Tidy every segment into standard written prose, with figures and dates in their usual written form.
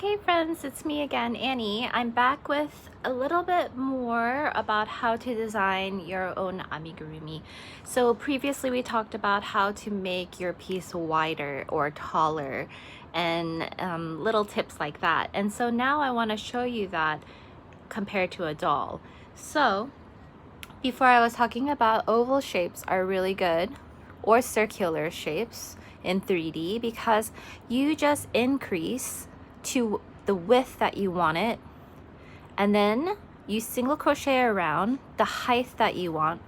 Okay friends, it's me again, Annie. I'm back with a little bit more about how to design your own amigurumi. So previously we talked about how to make your piece wider or taller and little tips like that. And so now I want to show you that compared to a doll. So before I was talking about oval shapes are really good, or circular shapes in 3D, because you just increase to the width that you want it, and then you single crochet around the height that you want.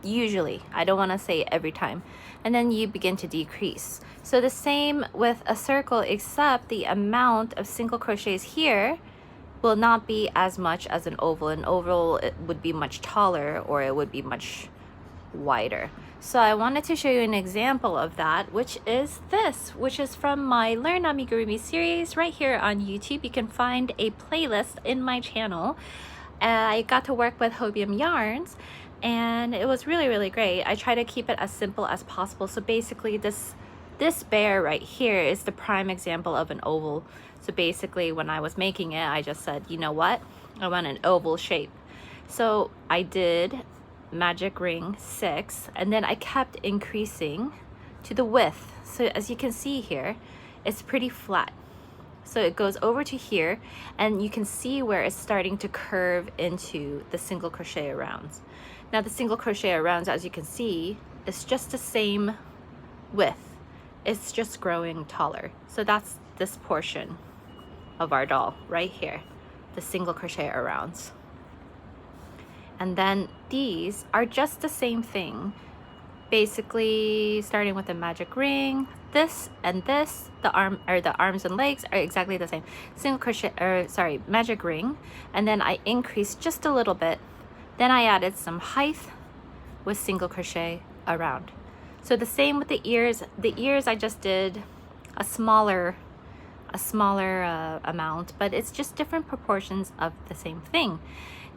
Usually, I don't want to say every time, and then you begin to decrease. So the same with a circle, except the amount of single crochets here will not be as much as an oval. An oval, it would be much taller, or it would be much wider. So I wanted to show you an example of that, which is this, which is from my Learn Amigurumi series right here on YouTube. You can find a playlist in my channel. I got to work with Hobium yarns, and it was really great. I try to keep it as simple as possible. So basically this bear right here is the prime example of an oval. So basically when I was making it, I just said, you know what, I want an oval shape. So I did magic ring 6, and then I kept increasing to the width. So as you can see here, it's pretty flat. So it goes over to here, and you can see where it's starting to curve into the single crochet arounds. Now the single crochet arounds, as you can see, is just the same width. It's just growing taller. So that's this portion of our doll right here, the single crochet arounds. And then these are just the same thing. Basically, starting with the magic ring, this and this, the arms and legs are exactly the same. Single crochet, magic ring, and then I increased just a little bit. Then I added some height with single crochet around. So the same with the ears. The ears I just did a smaller amount, but it's just different proportions of the same thing.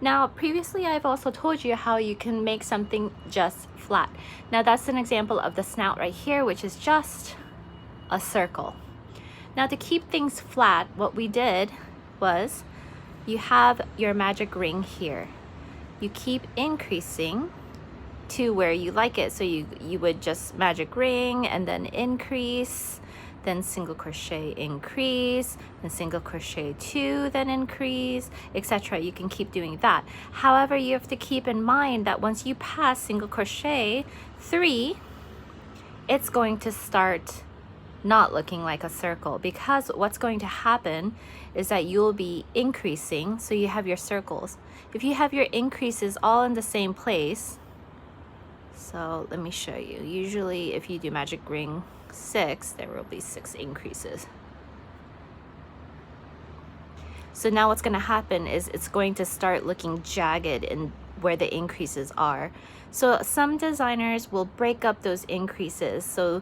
Now, previously I've also told you how you can make something just flat. Now that's an example of the snout right here, which is just a circle. Now to keep things flat, what we did was, you have your magic ring here. You keep increasing to where you like it. So you would just magic ring and then increase, then single crochet increase, then single crochet 2, then increase, etc. You can keep doing that. However, you have to keep in mind that once you pass single crochet 3, it's going to start not looking like a circle, because what's going to happen is that you'll be increasing. So you have your circles. If you have your increases all in the same place, so let me show you. Usually if you do magic ring 6, there will be 6 increases. So now what's going to happen is it's going to start looking jagged in where the increases are. So some designers will break up those increases. So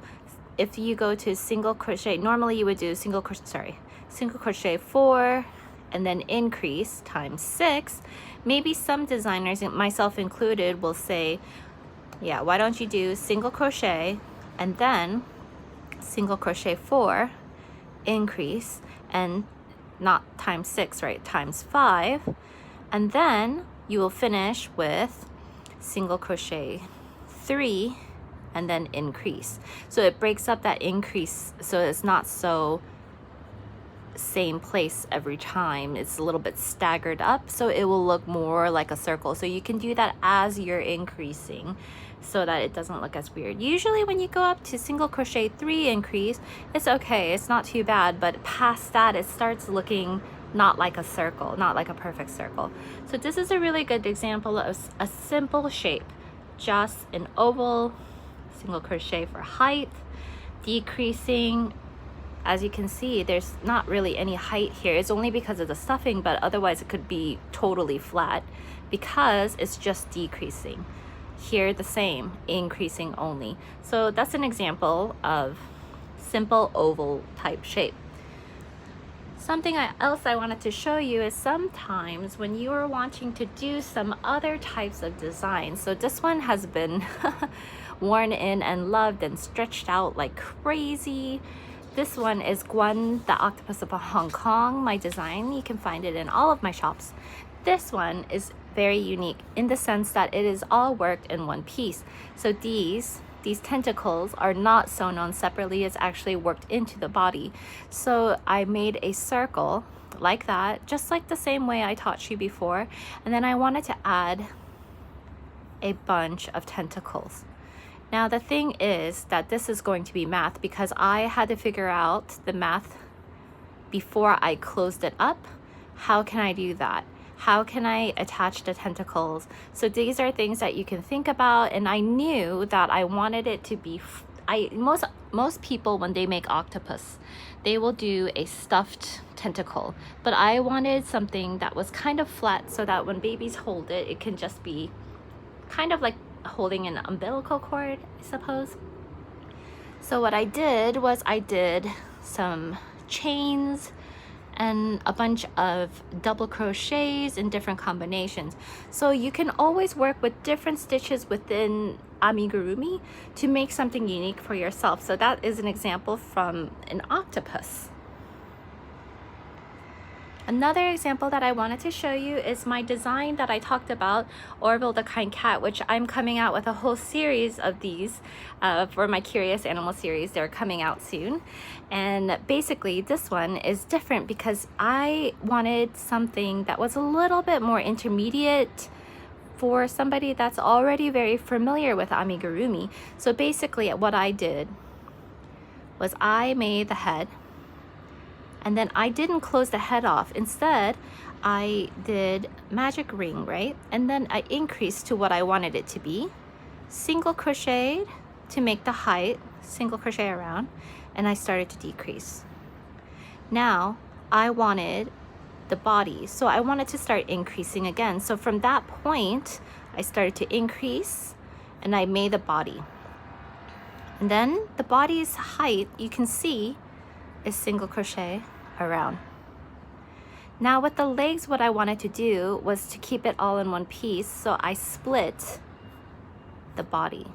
if you go to single crochet, normally you would do single crochet 4 and then increase times 6. Maybe some designers, myself included, will say, yeah, why don't you do single crochet and then single crochet 4, increase, and not times 6, right, times 5, and then you will finish with single crochet 3 and then increase. So it breaks up that increase, so it's not so same place every time. It's a little bit staggered up, so it will look more like a circle. So you can do that as you're increasing, so that it doesn't look as weird. Usually when you go up to single crochet 3 increase, it's okay, it's not too bad, but past that it starts looking not like a circle, not like a perfect circle. So this is a really good example of a simple shape, just an oval, single crochet for height, decreasing. As you can see, there's not really any height here. It's only because of the stuffing, but otherwise it could be totally flat because it's just decreasing. Here the same, increasing only. So that's an example of simple oval type shape. Something else I wanted to show you is sometimes when you are wanting to do some other types of designs. So this one has been worn in and loved and stretched out like crazy. this one is Guan, the octopus of Hong Kong, my design. You can find it in all of my shops. This one is very unique in the sense that it is all worked in one piece. So these tentacles are not sewn on separately, it's actually worked into the body. So I made a circle like that, just like the same way I taught you before, and then I wanted to add a bunch of tentacles. Now the thing is that this is going to be math because I had to figure out the math before I closed it up. How can I do that? How can I attach the tentacles? So these are things that you can think about, and I knew that I wanted it to be, most people when they make octopus, they will do a stuffed tentacle, but I wanted something that was kind of flat so that when babies hold it, it can just be kind of like holding an umbilical cord, I suppose. So what I did was I did some chains and a bunch of double crochets in different combinations. So you can always work with different stitches within Amigurumi to make something unique for yourself. So that is an example from an octopus. Another example that I wanted to show you is my design that I talked about, Orville the Kind Cat, which I'm coming out with a whole series of these for my Curious Animal series. They're coming out soon. And basically this one is different because I wanted something that was a little bit more intermediate for somebody that's already very familiar with Amigurumi. So basically what I did was I made the head, and then I didn't close the head off. Instead, I did magic ring, right? And then I increased to what I wanted it to be. Single crocheted to make the height, single crochet around, and I started to decrease. Now, I wanted the body, so I wanted to start increasing again. So from that point, I started to increase, and I made the body. And then the body's height, you can see, is single crochet around. Now with the legs, what I wanted to do was to keep it all in one piece, so I split the body,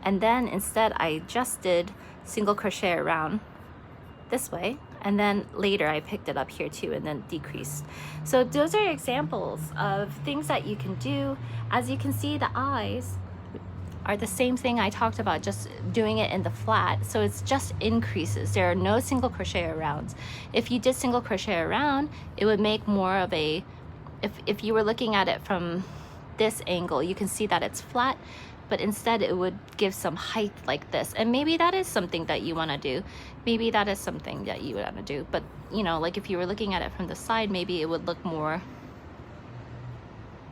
and then instead I just did single crochet around this way, and then later I picked it up here too and then decreased. So those are examples of things that you can do. As you can see, the eyes are the same thing I talked about, just doing it in the flat. So it's just increases. There are no single crochet arounds. If you did single crochet around, it would make more of a, if you were looking at it from this angle, you can see that it's flat, but instead it would give some height like this. And maybe that is something that you wanna do. Maybe that is something that you wanna do. But you know, like if you were looking at it from the side, maybe it would look more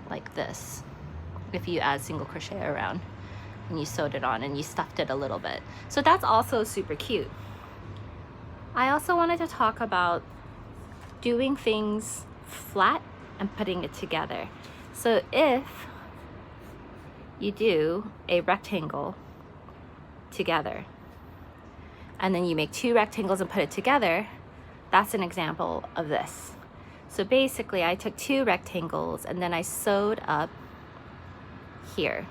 like this if you add single crochet around and you sewed it on and you stuffed it a little bit. So that's also super cute. I also wanted to talk about doing things flat and putting it together. So if you do a rectangle together and then you make two rectangles and put it together, that's an example of this. So basically I took two rectangles and then I sewed up here,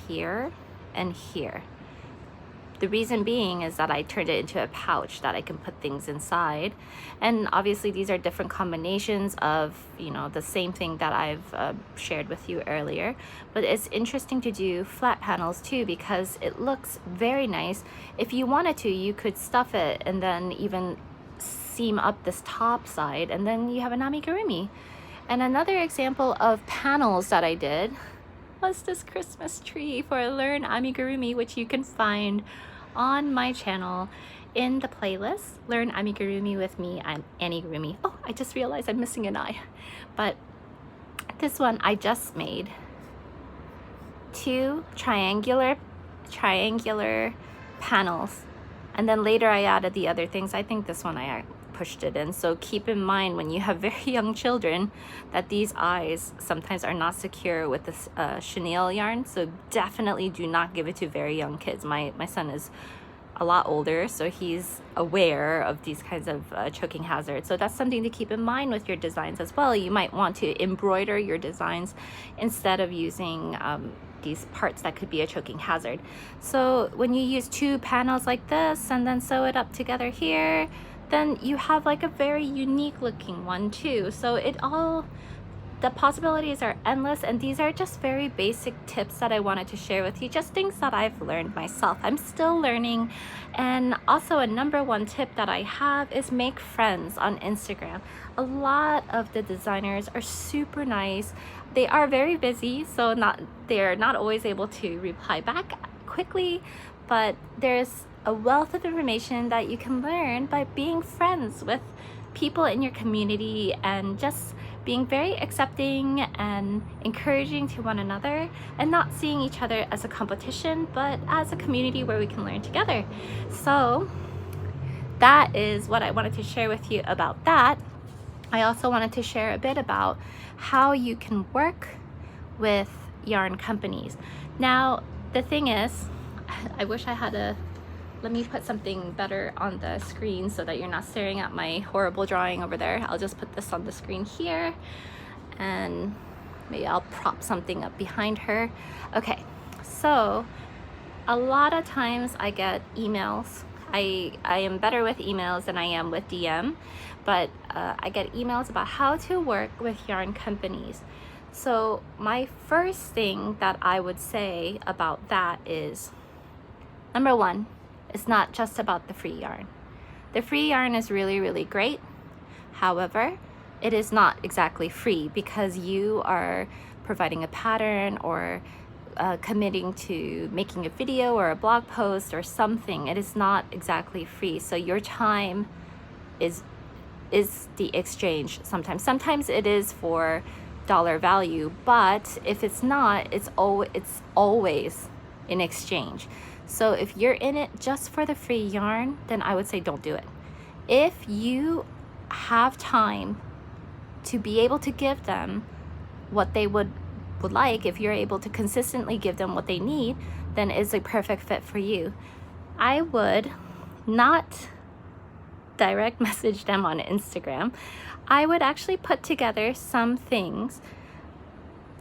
here, and here. The reason being is that I turned it into a pouch that I can put things inside. And obviously these are different combinations of, you know, the same thing that I've shared with you earlier. But it's interesting to do flat panels too because it looks very nice. If you wanted to, you could stuff it and then even seam up this top side, and then you have an amigurumi. And another example of panels that I did was this Christmas tree for Learn Amigurumi, which you can find on my channel in the playlist Learn Amigurumi with me. I'm Anniegurumi. Oh, I just realized I'm missing an eye. But this one I just made two triangular panels, and then later I added the other things. I think this one I pushed it in. So keep in mind when you have very young children that these eyes sometimes are not secure with this chenille yarn. So definitely do not give it to very young kids. My son is a lot older, so he's aware of these kinds of choking hazards. So that's something to keep in mind with your designs as well. You might want to embroider your designs instead of using these parts that could be a choking hazard. So when you use 2 panels like this and then sew it up together here, then you have like a very unique looking one too. So the possibilities are endless, and these are just very basic tips that I wanted to share with you, just things that I've learned myself. I'm still learning. And also a number 1 tip that I have is make friends on Instagram. A lot of the designers are super nice. They are very busy, so they're not always able to reply back quickly, but there's a wealth of information that you can learn by being friends with people in your community and just being very accepting and encouraging to one another, and not seeing each other as a competition, but as a community where we can learn together. So that is what I wanted to share with you about that. I also wanted to share a bit about how you can work with yarn companies. Now, the thing is, I wish I had let me put something better on the screen so that you're not staring at my horrible drawing over there. I'll just put this on the screen here, and maybe I'll prop something up behind her. Okay, so a lot of times I get emails. I am better with emails than I am with DM, but I get emails about how to work with yarn companies. So my first thing that I would say about that is, number 1, it's not just about the free yarn. The free yarn is really, really great. However, it is not exactly free, because you are providing a pattern or committing to making a video or a blog post or something. It is not exactly free. So your time is the exchange sometimes. Sometimes it is for dollar value, but if it's not, it's always in exchange. So if you're in it just for the free yarn, then I would say don't do it. If you have time to be able to give them what they would like, if you're able to consistently give them what they need, then it's a perfect fit for you. I would not direct message them on Instagram. I would actually put together some things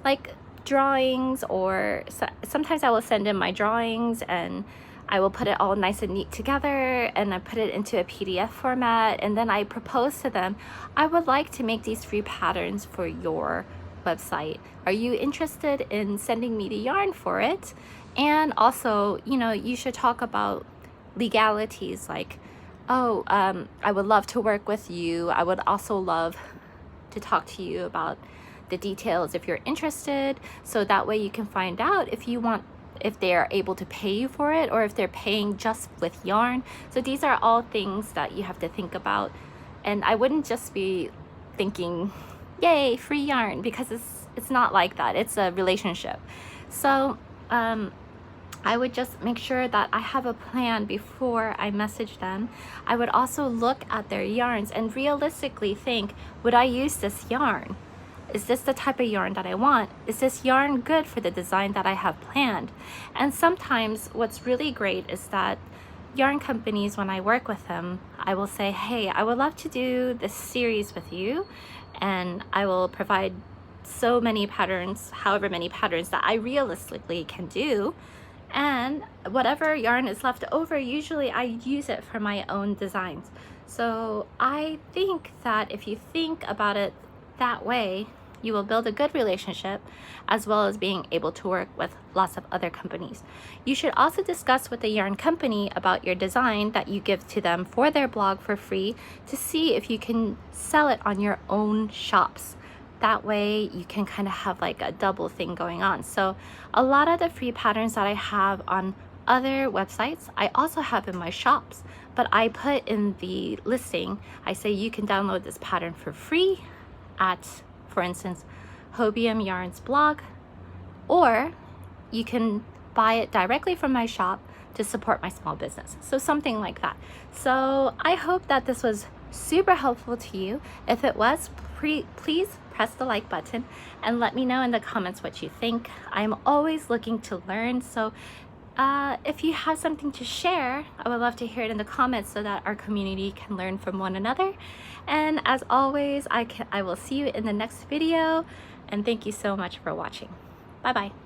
like drawings, or sometimes I will send in my drawings and I will put it all nice and neat together, and I put it into a PDF format, and then I propose to them, I would like to make these free patterns for your website. Are you interested in sending me the yarn for it? And also, you should talk about legalities, like, I would love to work with you. I would also love to talk to you about the details if you're interested, so that way you can find out if they are able to pay you for it, or if they're paying just with yarn. So these are all things that you have to think about, and I wouldn't just be thinking, yay, free yarn, because it's not like that. It's a relationship. So I would just make sure that I have a plan before I message them. I would also look at their yarns and realistically think, would I use this yarn? Is this the type of yarn that I want? Is this yarn good for the design that I have planned? And sometimes what's really great is that yarn companies, when I work with them, I will say, hey, I would love to do this series with you, and I will provide so many patterns, however many patterns that I realistically can do. And whatever yarn is left over, usually I use it for my own designs. So I think that if you think about it that way, you will build a good relationship, as well as being able to work with lots of other companies. You should also discuss with the yarn company about your design that you give to them for their blog for free, to see if you can sell it on your own shops. That way you can kind of have like a double thing going on. So a lot of the free patterns that I have on other websites, I also have in my shops, but I put in the listing, I say you can download this pattern for free at, for instance, Hobium Yarns blog, or you can buy it directly from my shop to support my small business. So something like that. So I hope that this was super helpful to you. If it was, please press the like button and let me know in the comments what you think. I'm always looking to learn, so if you have something to share, I would love to hear it in the comments so that our community can learn from one another. And as always, I will see you in the next video, and thank you so much for watching. Bye bye.